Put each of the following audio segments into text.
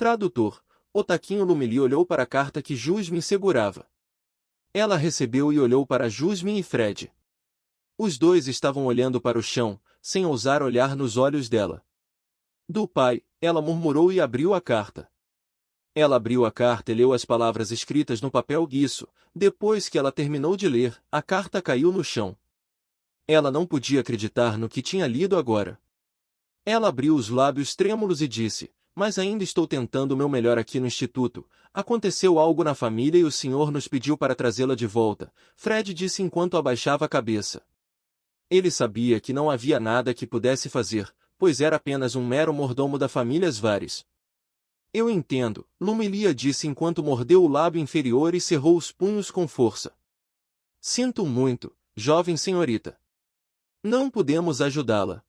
Tradutor. O taquinho Lumili olhou para a carta que Jasmine segurava. Ela recebeu e olhou para Jasmine e Fred. Os dois estavam olhando para o chão, sem ousar olhar nos olhos dela. Do pai, ela murmurou e abriu a carta. Ela abriu a carta e leu as palavras escritas no papel. Depois que ela terminou de ler, a carta caiu no chão. Ela não podia acreditar no que tinha lido agora. Ela abriu os lábios trêmulos e disse: mas ainda estou tentando o meu melhor aqui no instituto. Aconteceu algo na família e o senhor nos pediu para trazê-la de volta, Fred disse enquanto abaixava a cabeça. Ele sabia que não havia nada que pudesse fazer, pois era apenas um mero mordomo da família Svares. Eu entendo, Lumilia disse enquanto mordeu o lábio inferior e cerrou os punhos com força. Sinto muito, jovem senhorita. Não podemos ajudá-la.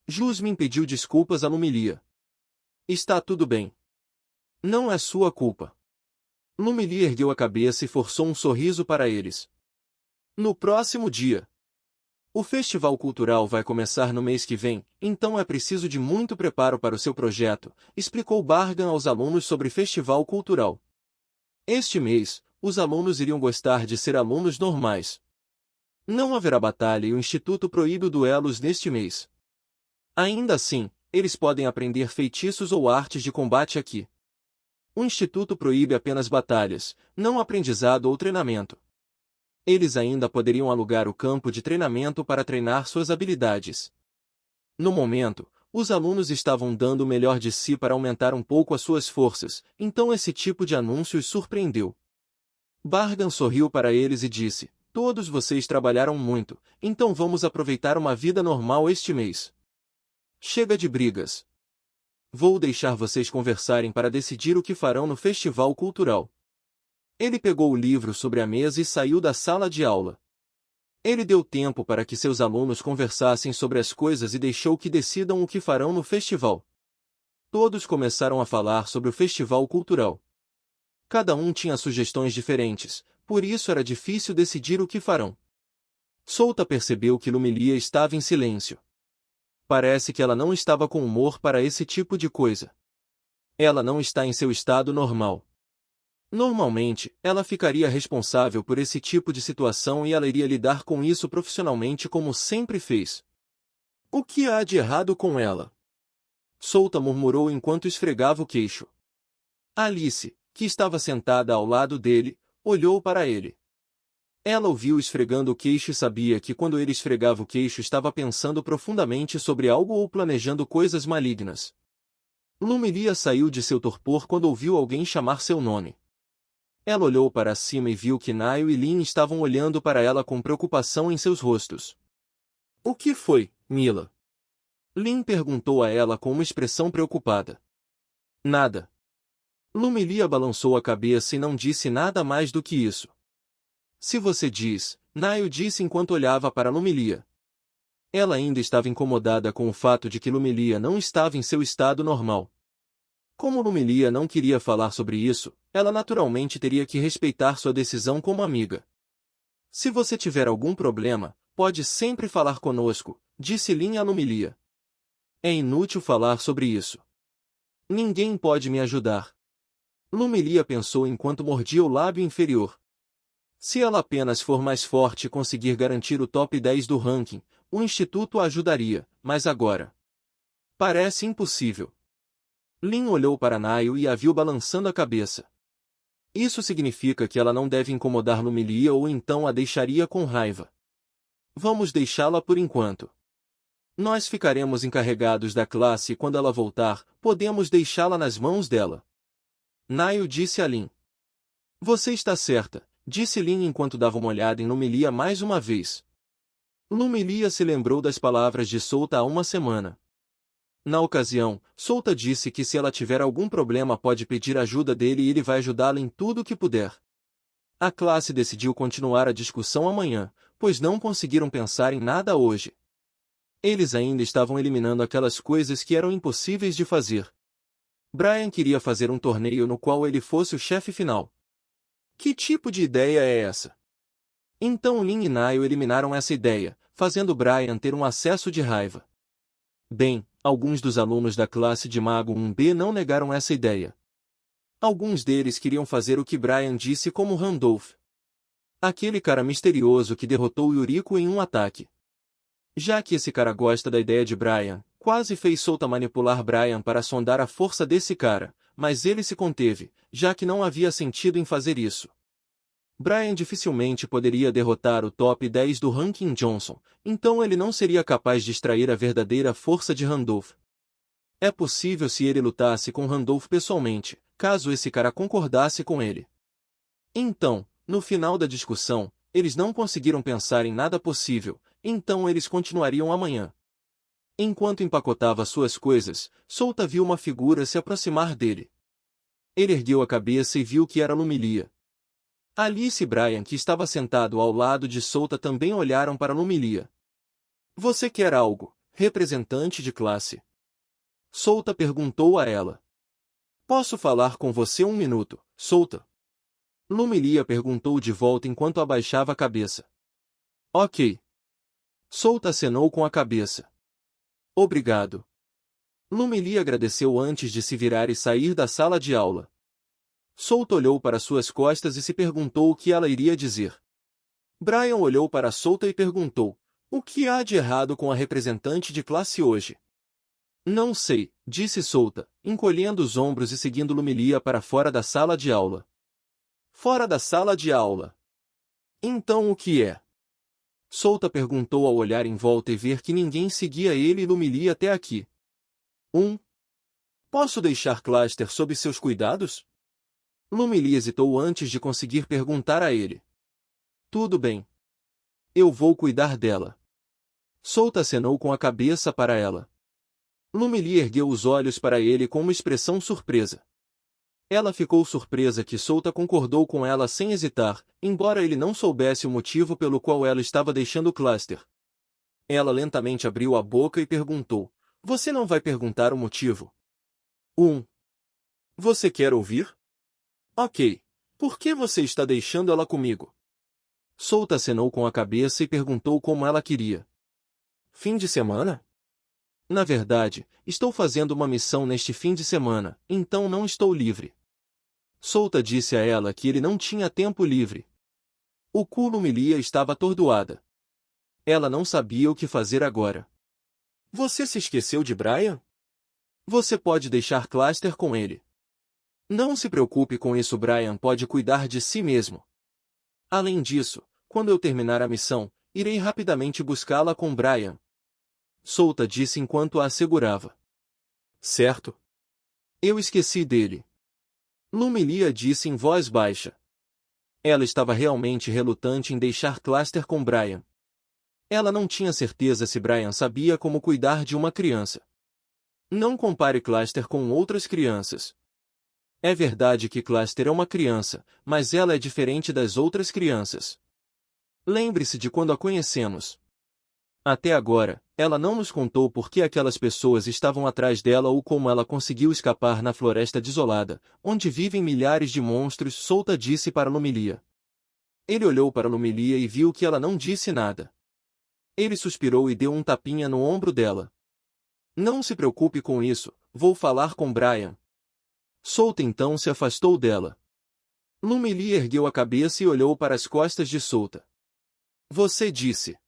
Jasmine pediu desculpas a Lumilia. Está tudo bem. Não é sua culpa. Lumilia ergueu a cabeça e forçou um sorriso para eles. No próximo dia. O festival cultural vai começar no mês que vem, então é preciso de muito preparo para o seu projeto, explicou Bargan aos alunos sobre festival cultural. Este mês, os alunos iriam gostar de ser alunos normais. Não haverá batalha e o Instituto proíbe duelos neste mês. Ainda assim, eles podem aprender feitiços ou artes de combate aqui. O Instituto proíbe apenas batalhas, não aprendizado ou treinamento. Eles ainda poderiam alugar o campo de treinamento para treinar suas habilidades. No momento, os alunos estavam dando o melhor de si para aumentar um pouco as suas forças, então esse tipo de anúncio os surpreendeu. Bargan sorriu para eles e disse: todos vocês trabalharam muito, então vamos aproveitar uma vida normal este mês. Chega de brigas. Vou deixar vocês conversarem para decidir o que farão no festival cultural. Ele pegou o livro sobre a mesa e saiu da sala de aula. Ele deu tempo para que seus alunos conversassem sobre as coisas e deixou que decidam o que farão no festival. Todos começaram a falar sobre o festival cultural. Cada um tinha sugestões diferentes, por isso era difícil decidir o que farão. Solta percebeu que Lumilia estava em silêncio. Parece que ela não estava com humor para esse tipo de coisa. Ela não está em seu estado normal. Normalmente, ela ficaria responsável por esse tipo de situação e ela iria lidar com isso profissionalmente como sempre fez. O que há de errado com ela? Solta murmurou enquanto esfregava o queixo. Alice, que estava sentada ao lado dele, olhou para ele. Ela ouviu esfregando o queixo e sabia que quando ele esfregava o queixo estava pensando profundamente sobre algo ou planejando coisas malignas. Lumilia saiu de seu torpor quando ouviu alguém chamar seu nome. Ela olhou para cima e viu que Naio e Lin estavam olhando para ela com preocupação em seus rostos. O que foi, Mila? Lin perguntou a ela com uma expressão preocupada. Nada. Lumilia balançou a cabeça e não disse nada mais do que isso. Se você diz, Naio disse enquanto olhava para Lumilia. Ela ainda estava incomodada com o fato de que Lumilia não estava em seu estado normal. Como Lumilia não queria falar sobre isso, ela naturalmente teria que respeitar sua decisão como amiga. Se você tiver algum problema, pode sempre falar conosco, disse Lin a Lumilia. É inútil falar sobre isso. Ninguém pode me ajudar. Lumilia pensou enquanto mordia o lábio inferior. Se ela apenas for mais forte e conseguir garantir o top 10 do ranking, o instituto a ajudaria, mas agora parece impossível. Lin olhou para Naio e a viu balançando a cabeça. Isso significa que ela não deve incomodar Lumilia ou então a deixaria com raiva. Vamos deixá-la por enquanto. Nós ficaremos encarregados da classe e quando ela voltar, podemos deixá-la nas mãos dela. Naio disse a Lin. Você está certa, disse Lin enquanto dava uma olhada em Lumilia mais uma vez. Lumilia se lembrou das palavras de Solta há uma semana. Na ocasião, Solta disse que se ela tiver algum problema pode pedir ajuda dele e ele vai ajudá-la em tudo o que puder. A classe decidiu continuar a discussão amanhã, pois não conseguiram pensar em nada hoje. Eles ainda estavam eliminando aquelas coisas que eram impossíveis de fazer. Brian queria fazer um torneio no qual ele fosse o chefe final. Que tipo de ideia é essa? Então Lin e Naio eliminaram essa ideia, fazendo Brian ter um acesso de raiva. Bem, alguns dos alunos da classe de Mago 1B não negaram essa ideia. Alguns deles queriam fazer o que Brian disse como Randolph. Aquele cara misterioso que derrotou Yuriko em um ataque. Já que esse cara gosta da ideia de Brian, quase fez Souta manipular Brian para sondar a força desse cara, mas ele se conteve, já que não havia sentido em fazer isso. Brian dificilmente poderia derrotar o top 10 do ranking Johnson, então ele não seria capaz de extrair a verdadeira força de Randolph. É possível se ele lutasse com Randolph pessoalmente, caso esse cara concordasse com ele. Então, no final da discussão, eles não conseguiram pensar em nada possível, então eles continuariam amanhã. Enquanto empacotava suas coisas, Souta viu uma figura se aproximar dele. Ele ergueu a cabeça e viu que era Lumilia. Alice e Brian, que estava sentado ao lado de Souta, também olharam para Lumilia. Você quer algo, representante de classe? Souta perguntou a ela. Posso falar com você um minuto, Souta? Lumilia perguntou de volta enquanto abaixava a cabeça. Ok. Souta acenou com a cabeça. Obrigado. Lumilia agradeceu antes de se virar e sair da sala de aula. Souta olhou para suas costas e se perguntou o que ela iria dizer. Brian olhou para Souta e perguntou, o que há de errado com a representante de classe hoje? Não sei, disse Souta, encolhendo os ombros e seguindo Lumilia para fora da sala de aula. Fora da sala de aula. Então o que é? Souta perguntou ao olhar em volta e ver que ninguém seguia ele e Lumilia até aqui. Posso deixar Cluster sob seus cuidados? Lumilia hesitou antes de conseguir perguntar a ele. Tudo bem. Eu vou cuidar dela. Souta acenou com a cabeça para ela. Lumilia ergueu os olhos para ele com uma expressão surpresa. Ela ficou surpresa que Souta concordou com ela sem hesitar, embora ele não soubesse o motivo pelo qual ela estava deixando o Cluster. Ela lentamente abriu a boca e perguntou, você não vai perguntar o motivo? Você quer ouvir? Ok. Por que você está deixando ela comigo? Souta acenou com a cabeça e perguntou como ela queria. Fim de semana? Na verdade, estou fazendo uma missão neste fim de semana, então não estou livre. Souta disse a ela que ele não tinha tempo livre. O cu Lumilia estava atordoada. Ela não sabia o que fazer agora. Você se esqueceu de Brian? Você pode deixar Cluster com ele. Não se preocupe com isso, Brian pode cuidar de si mesmo. Além disso, quando eu terminar a missão, irei rapidamente buscá-la com Brian. Souta disse enquanto a assegurava. Certo. Eu esqueci dele. Lumilia disse em voz baixa. Ela estava realmente relutante em deixar Cluster com Brian. Ela não tinha certeza se Brian sabia como cuidar de uma criança. Não compare Cluster com outras crianças. É verdade que Cluster é uma criança, mas ela é diferente das outras crianças. Lembre-se de quando a conhecemos. Até agora, ela não nos contou por que aquelas pessoas estavam atrás dela ou como ela conseguiu escapar na floresta desolada, onde vivem milhares de monstros, Souta disse para Lumilia. Ele olhou para Lumilia e viu que ela não disse nada. Ele suspirou e deu um tapinha no ombro dela. Não se preocupe com isso, vou falar com Brian. Souta então se afastou dela. Lumilia ergueu a cabeça e olhou para as costas de Souta. Você disse.